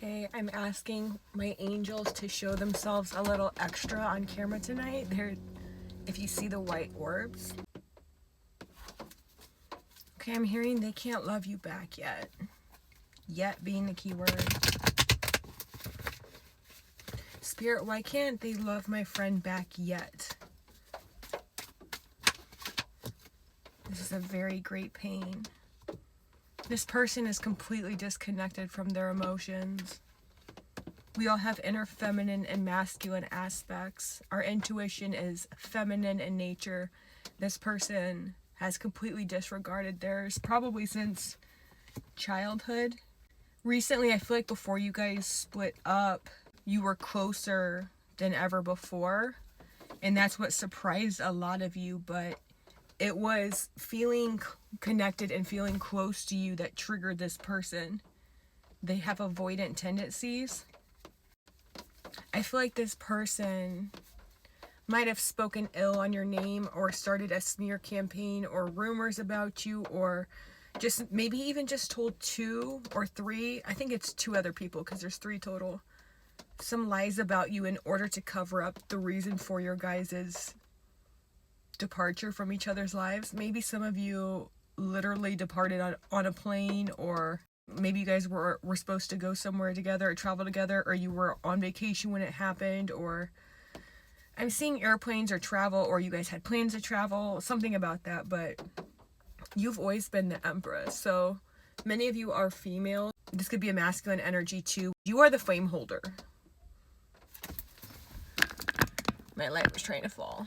Okay, I'm asking my angels to show themselves a little extra on camera tonight. If you see the white orbs. Okay, I'm hearing they can't love you back yet. Yet being the key word. Spirit, why can't they love my friend back yet? This is a very great pain. This person is completely disconnected from their emotions. We all have inner feminine and masculine aspects. Our intuition is feminine in nature. This person has completely disregarded theirs, probably since childhood. Recently, I feel like before you guys split up, you were closer than ever before. And that's what surprised a lot of you, but it was feeling connected and feeling close to you that triggered this person. They have avoidant tendencies. I feel like this person might have spoken ill on your name or started a smear campaign or rumors about you, or just maybe even just told 2 or 3, I think it's 2 other people because there's 3 total, some lies about you in order to cover up the reason for your guys' departure from each other's lives. Maybe some of you literally departed on a plane, or maybe you guys were supposed to go somewhere together or travel together, or you were on vacation when it happened, or I'm seeing airplanes or travel, or you guys had plans to travel, something about that. But you've always been the Empress, so many of you are female. This could be a masculine energy too. You are the flame holder. My light was trying to fall.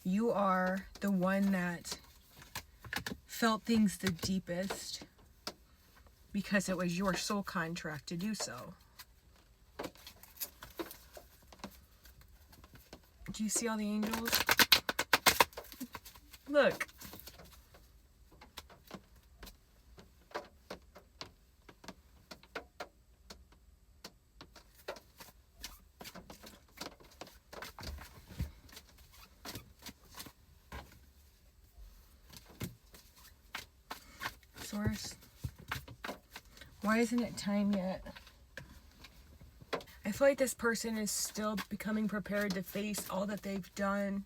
You are the one that felt things the deepest because it was your soul contract to do so. Do you see all the angels? Look. Source. Why isn't it time yet? I feel like this person is still becoming prepared to face all that they've done.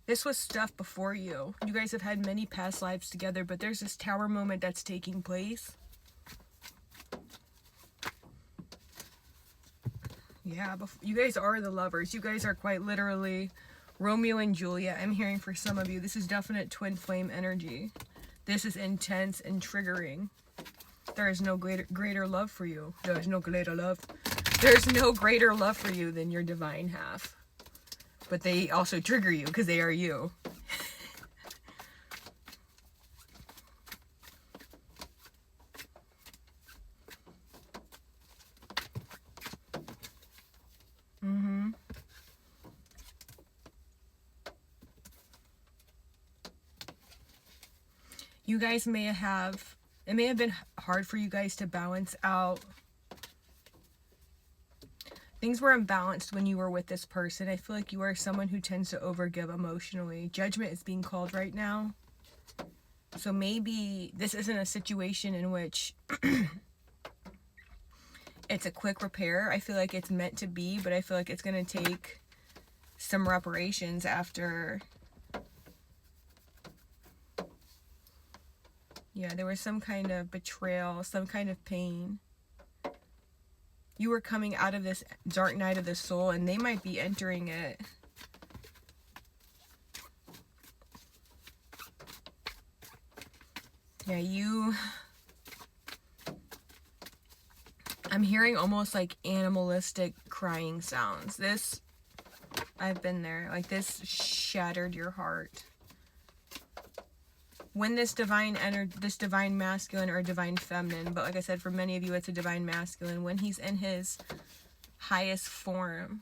This was stuff before you. You guys have had many past lives together, but there's this tower moment that's taking place. Yeah, you guys are the lovers. You guys are quite literally Romeo and Juliet. I'm hearing for some of you, this is definite twin flame energy. This is intense and triggering. There is no greater love for you. There's no greater love. There's no greater love for you than your divine half. But they also trigger you because they are you. You guys it may have been hard for you guys to balance out. Things were imbalanced when you were with this person. I feel like you are someone who tends to overgive emotionally. Judgment is being called right now. So maybe this isn't a situation in which it's a quick repair. I feel like it's meant to be, but I feel like it's going to take some reparations after. Yeah, there was some kind of betrayal, some kind of pain. You were coming out of this dark night of the soul, and they might be entering it. Yeah, I'm hearing almost like animalistic crying sounds. I've been there. Like, this shattered your heart. When this divine masculine or divine feminine, but like I said, for many of you it's a divine masculine, when he's in his highest form,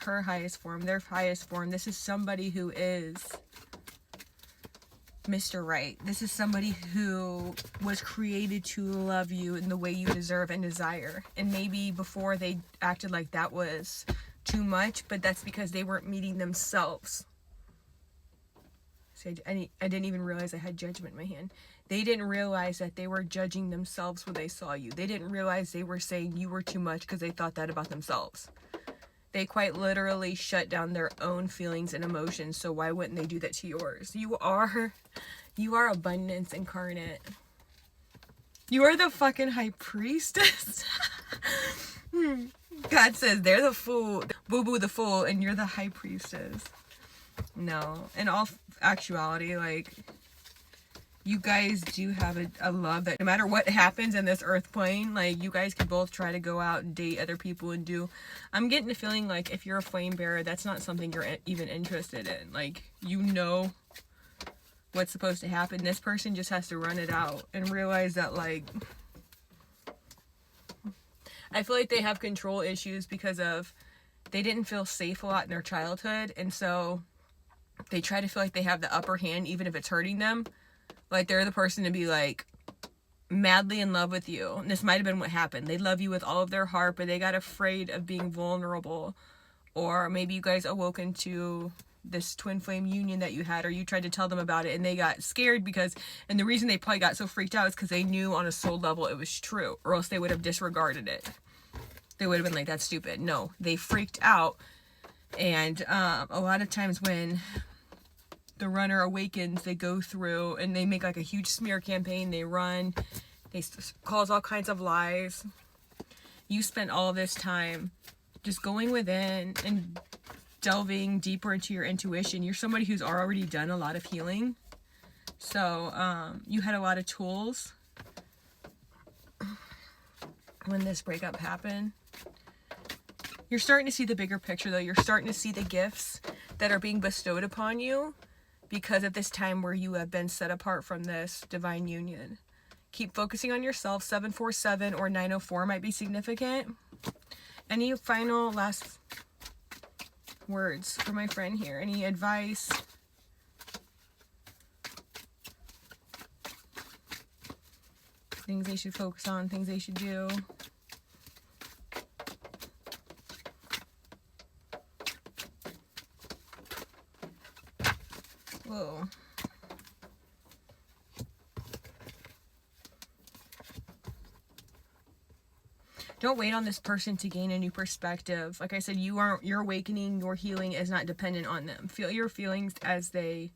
her highest form, their highest form, this is somebody who is Mr. Right. This is somebody who was created to love you in the way you deserve and desire. And maybe before they acted like that was too much, but that's because they weren't meeting themselves. I didn't even realize I had Judgment in my hand. They didn't realize that they were judging themselves when they saw you. They didn't realize they were saying you were too much because they thought that about themselves. They quite literally shut down their own feelings and emotions, so why wouldn't they do that to yours? You are abundance incarnate. You are the fucking high priestess. God says they're the fool, boo-boo the fool, and you're the high priestess. No, in all actuality, like, you guys do have a love that no matter what happens in this earth plane, like, you guys can both try to go out and date other people and do. I'm getting the feeling like if you're a flame bearer, that's not something you're even interested in. Like, you know what's supposed to happen. This person just has to run it out and realize that, like, I feel like they have control issues because of they didn't feel safe a lot in their childhood, and so they try to feel like they have the upper hand even if it's hurting them. Like, they're the person to be, like, madly in love with you. And this might have been what happened. They love you with all of their heart, but they got afraid of being vulnerable. Or maybe you guys awoke into this twin flame union that you had, or you tried to tell them about it and they got scared because, and the reason they probably got so freaked out is because they knew on a soul level it was true, or else they would have disregarded it. They would have been like, that's stupid. No, they freaked out. And a lot of times when the runner awakens, they go through and they make like a huge smear campaign. They run, they cause all kinds of lies. You spent all this time just going within and delving deeper into your intuition. You're somebody who's already done a lot of healing. So you had a lot of tools when this breakup happened. You're starting to see the bigger picture, though. You're starting to see the gifts that are being bestowed upon you because of this time where you have been set apart from this divine union. Keep focusing on yourself. 747 or 904 might be significant. Any final last words for my friend here? Any advice? Things they should focus on, things they should do. Whoa. Don't wait on this person to gain a new perspective. Like I said, your awakening, your healing is not dependent on them. Feel your feelings as they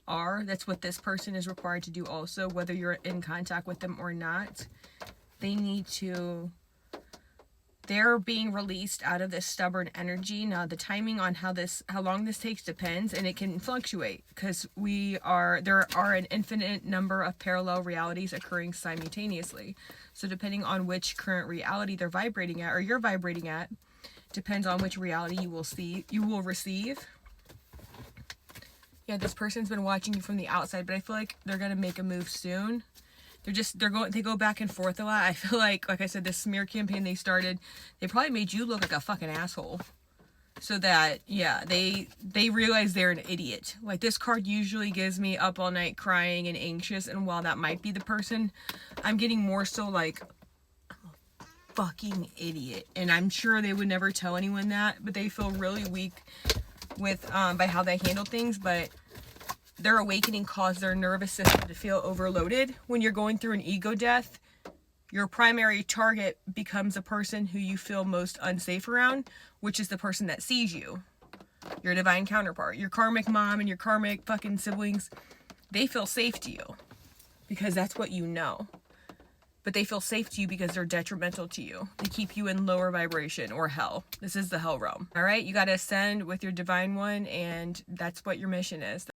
are. That's what this person is required to do also, whether you're in contact with them or not. They're being released out of this stubborn energy. Now, the timing on how long this takes depends, and it can fluctuate because there are an infinite number of parallel realities occurring simultaneously. So depending on which current reality they're vibrating at, or you're vibrating at, depends on which reality you will receive. Yeah, this person's been watching you from the outside, but I feel like they're gonna make a move soon. They go back and forth a lot. I feel like I said, this smear campaign they started, they probably made you look like a fucking asshole. So that, yeah, they realize they're an idiot. Like, this card usually gives me up all night crying and anxious, and while that might be the person, I'm getting more so like, I'm a fucking idiot. And I'm sure they would never tell anyone that, but they feel really weak with by how they handle things. But their awakening caused their nervous system to feel overloaded. When you're going through an ego death, your primary target becomes a person who you feel most unsafe around, which is the person that sees you. Your divine counterpart, your karmic mom and your karmic fucking siblings, they feel safe to you because that's what you know. But they feel safe to you because they're detrimental to you. They keep you in lower vibration or hell. This is the hell realm. All right, you got to ascend with your divine one, and that's what your mission is.